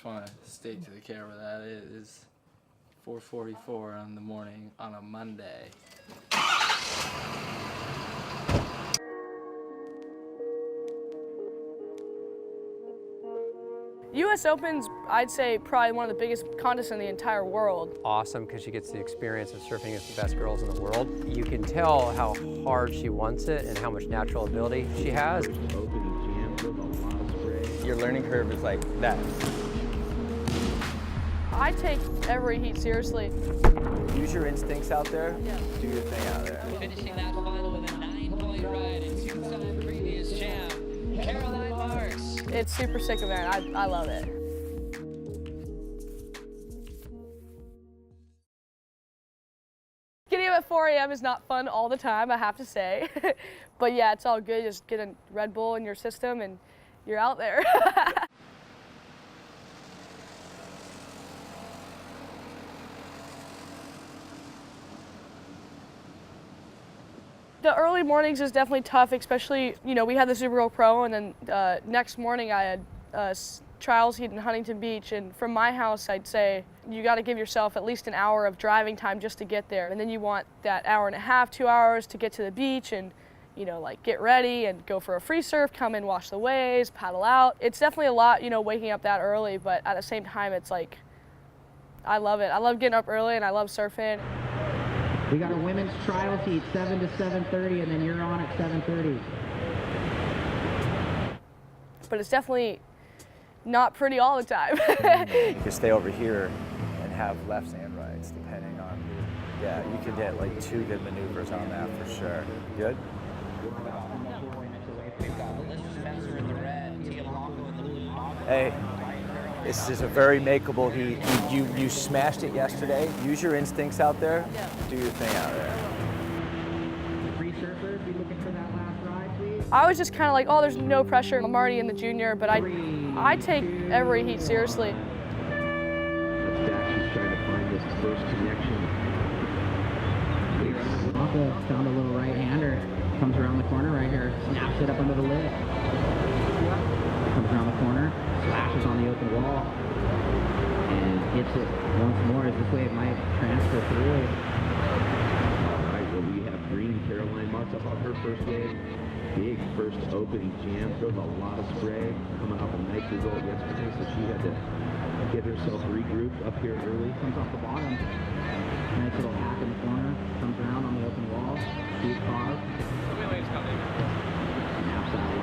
want to state to the camera that it is 4:44 in the morning on a Monday. U.S. Open's, I'd say, probably one of the biggest contests in the entire world. Awesome, because she gets the experience of surfing against the best girls in the world. You can tell how hard she wants it and how much natural ability she has. Your learning curve is like that. I take every heat seriously. Use your instincts out there. Yeah. Do your thing out there. Finishing that final with a 9-point ride and two-time previous champ, Caroline Marks. It's super sick event. I love it. Getting up at 4 a.m. is not fun all the time, I have to say. But yeah, it's all good. Just get a Red Bull in your system and you're out there. The early mornings is definitely tough, especially, we had the Supergirl Pro, and then next morning I had trials heat in Huntington Beach, and from my house I'd say you got to give yourself at least an hour of driving time just to get there, and then you want that hour and a half, 2 hours to get to the beach and like get ready and go for a free surf, come in, watch the waves, paddle out. It's definitely a lot, waking up that early, but at the same time it's like, I love it. I love getting up early and I love surfing. We got a women's trials heat, 7 to 7:30, and then you're on at 7:30. But it's definitely not pretty all the time. You can stay over here and have lefts and rights, depending on, yeah, you could get like 2 good maneuvers on that for sure. Good? Hey, this is a very makeable heat. You smashed it yesterday. Use your instincts out there. Yeah. Do your thing out there. Free surfers, be looking for that last ride, please. I was just kind of like, oh, there's no pressure. I'm already in the junior, but I take every heat seriously. That's Dax who's trying to find this first connection. Maka found a little right-hander. Comes around the corner right here. Snaps it up under the lid. Comes around the corner. Slashes on the open wall. And hits it once more as this wave might transfer through it. All right, well, we have green Caroline Marks up on her first wave. Big first opening jam. Throws a lot of spray. Coming off a nice result yesterday, so she had to get herself regrouped up here early. Comes off the bottom. Nice little hack in the corner. Comes around on the open wall. Deep carve. Snaps that way.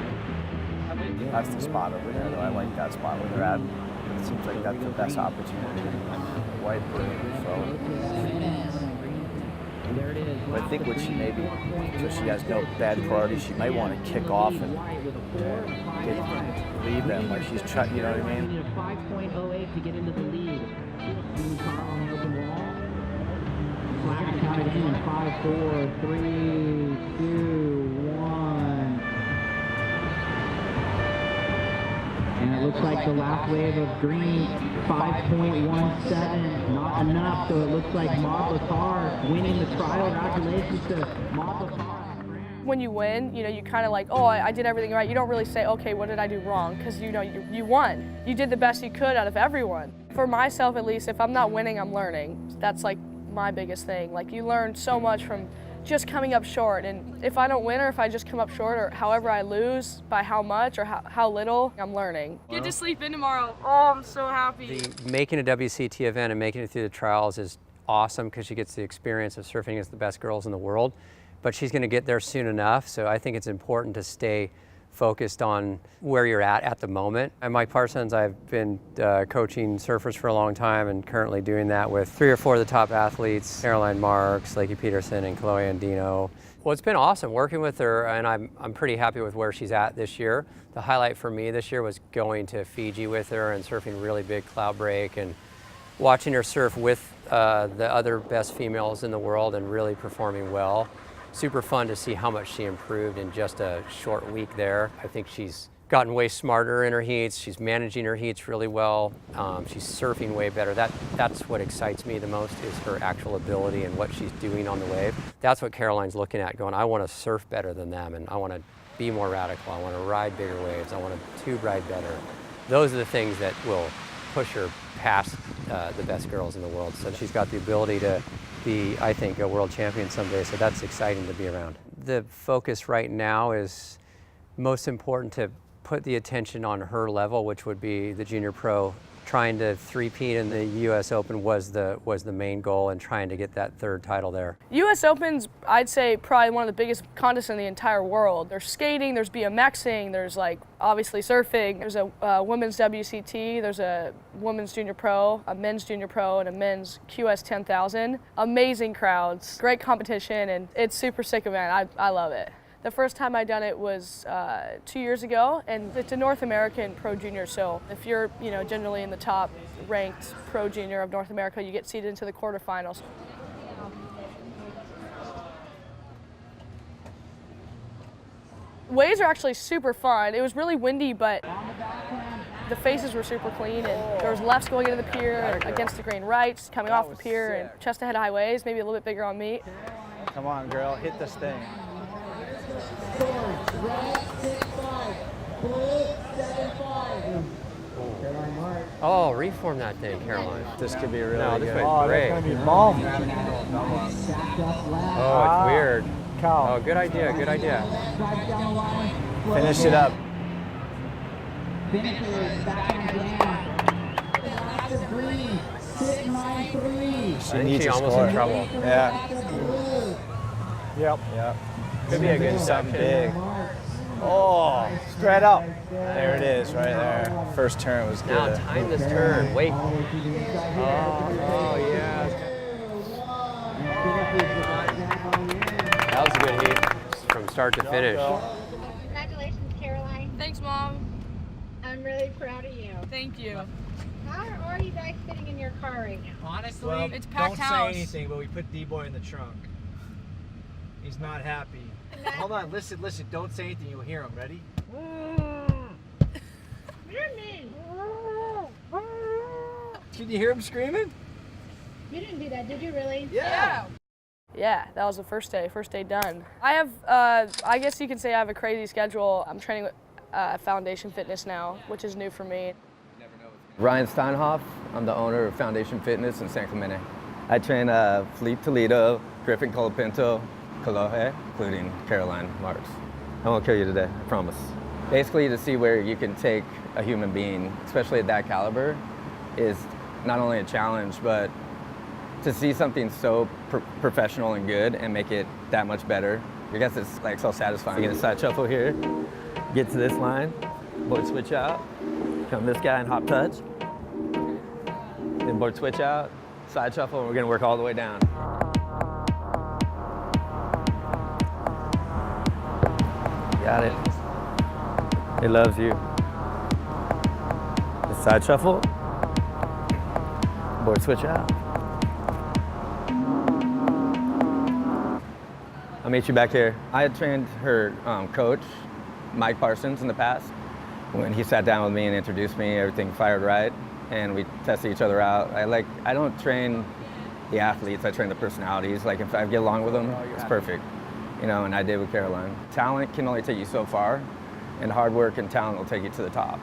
That's the spot over there, though. I like that spot where they're at. It seems like that's the best opportunity. White bird, so. There it is. But I think what she maybe, so she has no bad priority, she might want to kick off and leave them like she's trying, you know what I mean? You need a 5.08 to get into the lead. Green car on the open wall. Flag counted in 5, 4, 3, 2, 1. And it looks like the last wave of green, 5.17, not enough, so it looks like Maud Lacar winning the trial. Congratulations to Maud Lacar. When you win, you kind of like, oh, I did everything right. You don't really say, okay, what did I do wrong? Because you won. You did the best you could out of everyone. For myself, at least, if I'm not winning, I'm learning. That's like my biggest thing. Like, you learn so much from just coming up short, and if I don't win or if I just come up short or however I lose by how much or how little, I'm learning. Get to sleep in tomorrow. Oh, I'm so happy. Making a WCT event and making it through the trials is awesome because she gets the experience of surfing against the best girls in the world, but she's going to get there soon enough, so I think it's important to stay focused on where you're at the moment. I'm Mike Parsons. I've been coaching surfers for a long time and currently doing that with 3 or 4 of the top athletes, Caroline Marks, Lakey Peterson, and Chloe Andino. Well, it's been awesome working with her, and I'm pretty happy with where she's at this year. The highlight for me this year was going to Fiji with her and surfing really big cloud break and watching her surf with the other best females in the world and really performing well. Super fun to see how much she improved in just a short week there. I think she's gotten way smarter in her heats. She's managing her heats really well. She's surfing way better. That's what excites me the most, is her actual ability and what she's doing on the wave. That's what Caroline's looking at, going, I want to surf better than them, and I want to be more radical. I want to ride bigger waves. I want to tube ride better. Those are the things that will push her past the best girls in the world. So she's got the ability to be, I think, a world champion someday. So that's exciting to be around. The focus right now is most important to put the attention on her level, which would be the junior pro. Trying to three-peat in the U.S. Open was the main goal, and trying to get that third title there. U.S. Open's, I'd say, probably one of the biggest contests in the entire world. There's skating, there's BMXing, there's like obviously surfing. There's a women's WCT, there's a women's junior pro, a men's junior pro, and a men's QS 10,000. Amazing crowds, great competition, and it's super sick event. I love it. The first time I done it was 2 years ago, and it's a North American pro junior. So if you're, generally in the top ranked pro junior of North America, you get seeded into the quarterfinals. Waves are actually super fun. It was really windy, but the faces were super clean, and there was lefts going into the pier and against the grain rights, coming off the pier, and chest ahead high waves, maybe a little bit bigger on me. Come on, girl, hit this thing. Oh, reform that thing, Caroline. This could be really No, good. this was great. That's gonna be bomb. Oh, it's weird. Cal. Oh, good idea, good idea. Finish it up. I think she almost in trouble. Yeah. Yep. Could be a good something section. big. Oh, straight up. There it is, right there. First turn was good. Now time this turn. Wait. Oh, yeah. That was a good heat from start to finish. Congratulations, Caroline. Thanks, Mom. I'm really proud of you. Thank you. How are you guys sitting in your car right now? Honestly, Well, it's packed don't house. say anything, but we put D-Boy in the trunk. He's not happy. Hold on, listen, don't say anything, you'll hear him. Ready? You're mean. Can you hear him screaming? You didn't do that, did you really? Yeah. Yeah, that was the first day done. I have, I guess you can say I have a crazy schedule. I'm training with Foundation Fitness now, which is new for me. Ryan Steinhoff, I'm the owner of Foundation Fitness in San Clemente. I train Felipe Toledo, Griffin Colapinto, Kalohe, including Caroline Marks. I won't kill you today, I promise. Basically, to see where you can take a human being, especially at that caliber, is not only a challenge, but to see something so professional and good and make it that much better, I guess it's like so satisfying. You get a side shuffle here, get to this line, board switch out, come this guy and hop touch, then board switch out, side shuffle, and we're gonna work all the way down. Got it. It loves you. The side shuffle, board switch out. I'll meet you back here. I had trained her coach, Mike Parsons, in the past. When he sat down with me and introduced me, everything fired right, and we tested each other out. I don't train the athletes, I train the personalities. Like if I get along with them, it's perfect. And I did with Caroline. Talent can only take you so far, and hard work and talent will take you to the top.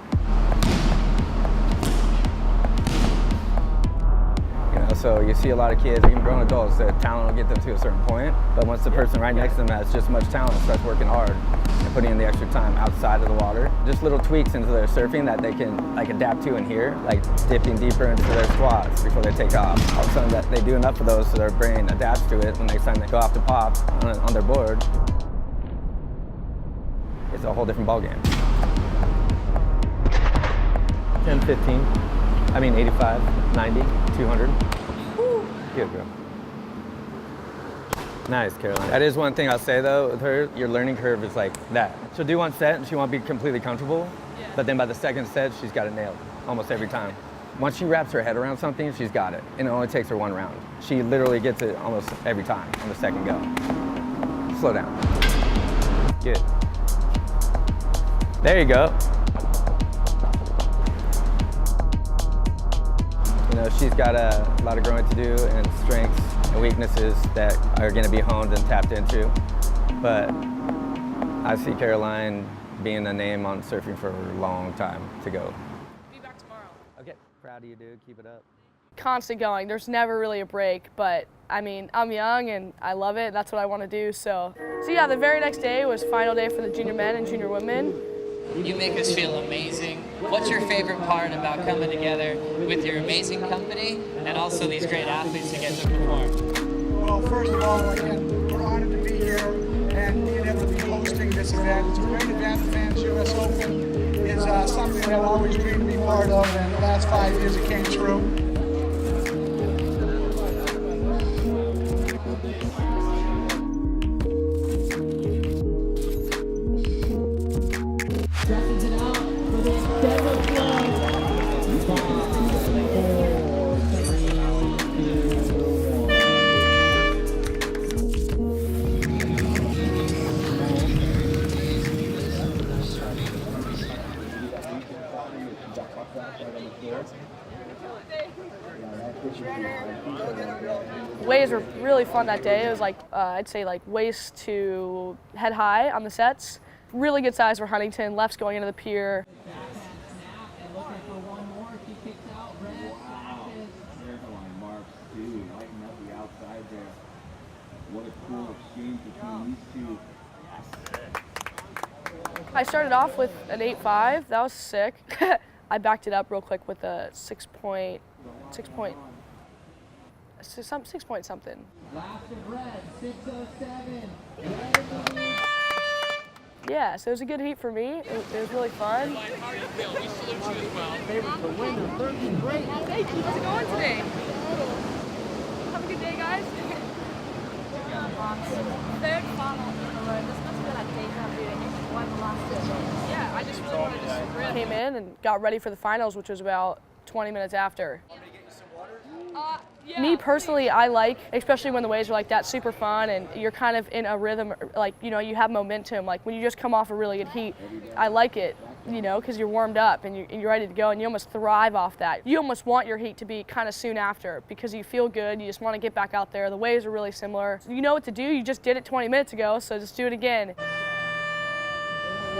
So you see a lot of kids, even grown adults, that talent will get them to a certain point, but once the person right next to them has just as much talent and starts working hard and putting in the extra time outside of the water, just little tweaks into their surfing that they can adapt to in here, like dipping deeper into their squats before they take off. All of a sudden that they do enough of those so their brain adapts to it. The next time they go off to pop on their board, it's a whole different ballgame. 10, 15, 85, 90, 200. Good girl. Nice, Caroline. That is one thing I'll say though with her, your learning curve is like that. She'll do one set and she won't be completely comfortable, but then by the second set, she's got it nailed almost every time. Once she wraps her head around something, she's got it. And it only takes her one round. She literally gets it almost every time on the second go. Slow down. Good. There you go. She's got a lot of growing to do and strengths and weaknesses that are going to be honed and tapped into. But I see Caroline being a name on surfing for a long time to go. Be back tomorrow. Okay. Proud of you, dude. Keep it up. Constant going. There's never really a break, but I mean, I'm young and I love it. That's what I want to do. So yeah, the very next day was final day for the junior men and junior women. You make us feel amazing. What's your favorite part about coming together with your amazing company and also these great athletes to get to perform? Well, first of all, again, we're honored to be here and being able to be hosting this event. It's a great event. The Fans US Open is something that I've always dreamed to be part of, and the last 5 years it came true. Waves were really fun that day. It was like, I'd say like waist to head high on the sets. Really good size for Huntington, lefts going into the pier. I started off with an 8.5, that was sick. I backed it up real quick with a 6 point something. Yeah, so it was a good heat for me. It was really fun. How are you feeling? We salute you as well. Favorite to win the 13th grade. Thank you. How's it going today? Have a good day, guys. Third final in a row. This must be like deja vu. You won the last two. Yeah, I just really wanted to sprint. Came in and got ready for the finals, which was about 20 minutes after. Me personally, I like, especially when the waves are like that, super fun and you're kind of in a rhythm, like, you know, you have momentum. Like when you just come off a really good heat, I like it, you know, because you're warmed up and you're ready to go and you almost thrive off that. You almost want your heat to be kind of soon after because you feel good, you just want to get back out there. The waves are really similar. You know what to do, you just did it 20 minutes ago, so just do it again.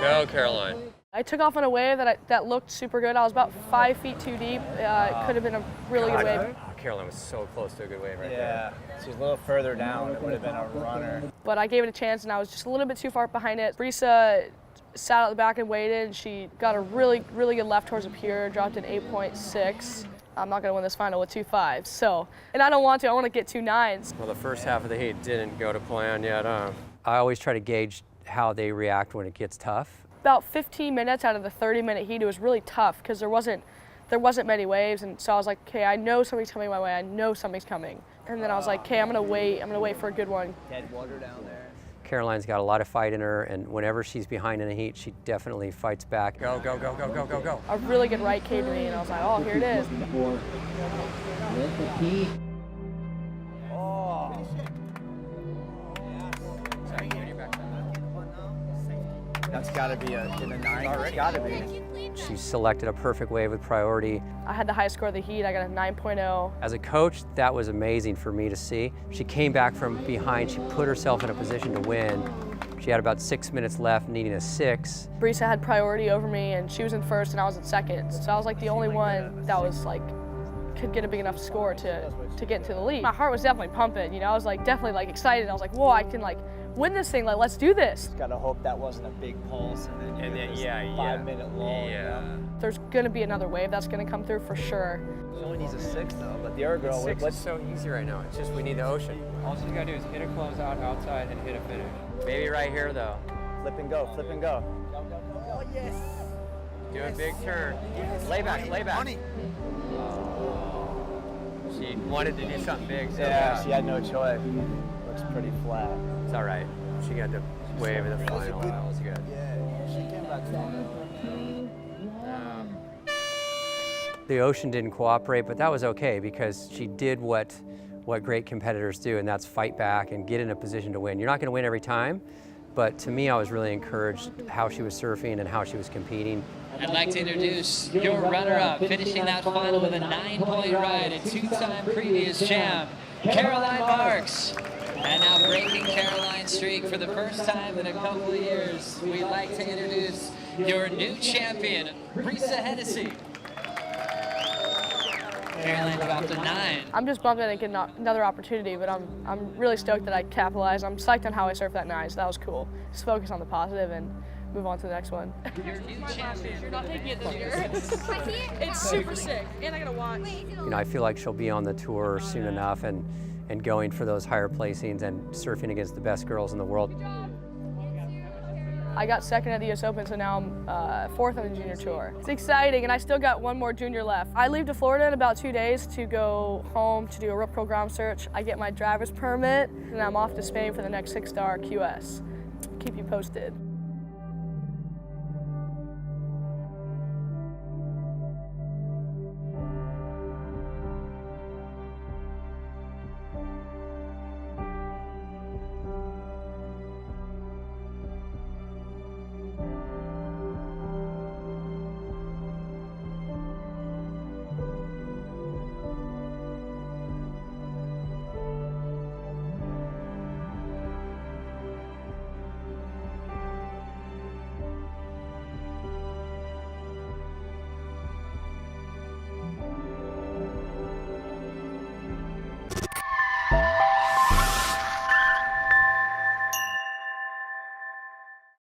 Go, Caroline. I took off on a wave that looked super good. I was about 5 feet too deep. It could have been a really good wave. Caroline was so close to a good wave right there. Yeah, she's a little further down. It would have been a runner. But I gave it a chance, and I was just a little bit too far behind it. Brisa sat at the back and waited, and she got a really, really good left towards the pier, dropped an 8.6. I'm not going to win this final with 2.5s, so, and I don't want to. I want to get 2 9s. Well, the first half of the heat didn't go to plan yet. I always try to gauge how they react when it gets tough. About 15 minutes out of the 30-minute heat, it was really tough because there wasn't many waves, and so I was like, okay, I know something's coming my way. I know something's coming. And then I was like, okay, I'm gonna wait for a good one. Dead water down there. Caroline's got a lot of fight in her, and whenever she's behind in the heat, she definitely fights back. Go, go, go, go, go, go, go. A really good right came to me, and I was like, oh, here it is. That's got to be in the 9. It's got to be. She selected a perfect wave with priority. I had the highest score of the heat. I got a 9.0. As a coach, that was amazing for me to see. She came back from behind. She put herself in a position to win. She had about 6 minutes left, needing a 6. Brisa had priority over me, and she was in first, and I was in second. So I was like the only one that was like, could get a big enough score to get into the lead. My heart was definitely pumping, you know. I was like definitely like excited. I was like, whoa, I can like win this thing. Like, let's do this. Just gotta hope that wasn't a big pulse, and then 5-minute lull. Yeah. You know? There's gonna be another wave that's gonna come through for sure. She only needs a 6 though, but the other girl. 6 is so easy right now. It's just we need the ocean. All you gotta do is hit a closeout outside and hit a finish. Maybe right here though. Flip and go, flip and go. Oh yes. Do a big turn. Yes. Lay back, lay back. Money. She wanted to do something big. So yeah, she had no choice. Looks pretty flat. It's all right. She got the wave in the final. That was good. Yeah, she came back strong. The ocean didn't cooperate, but that was okay because she did what great competitors do, and that's fight back and get in a position to win. You're not going to win every time, but to me, I was really encouraged how she was surfing and how she was competing. I'd like to introduce your runner-up, finishing that final with a 9-point ride, a 2-time previous champ, Caroline Marks. And now breaking Caroline's streak for the first time in a couple of years, we'd like to introduce your new champion, Brisa Hennessy. Caroline dropped a 9. I'm just bummed I didn't get another opportunity, but I'm really stoked that I capitalized. I'm psyched on how I surfed that 9, so that was cool. Just focus on the positive and move on to the next one. Your new champion. You're not taking it this year. It's super sick, and I gotta watch. You know, I feel like she'll be on the tour soon enough and going for those higher placings and surfing against the best girls in the world. I got second at the US Open, so now I'm 4th on the junior tour. It's exciting, and I still got one more junior left. I leave to Florida in about 2 days to go home to do a Rip Curl Grom search. I get my driver's permit, and I'm off to Spain for the next 6-star QS. Keep you posted.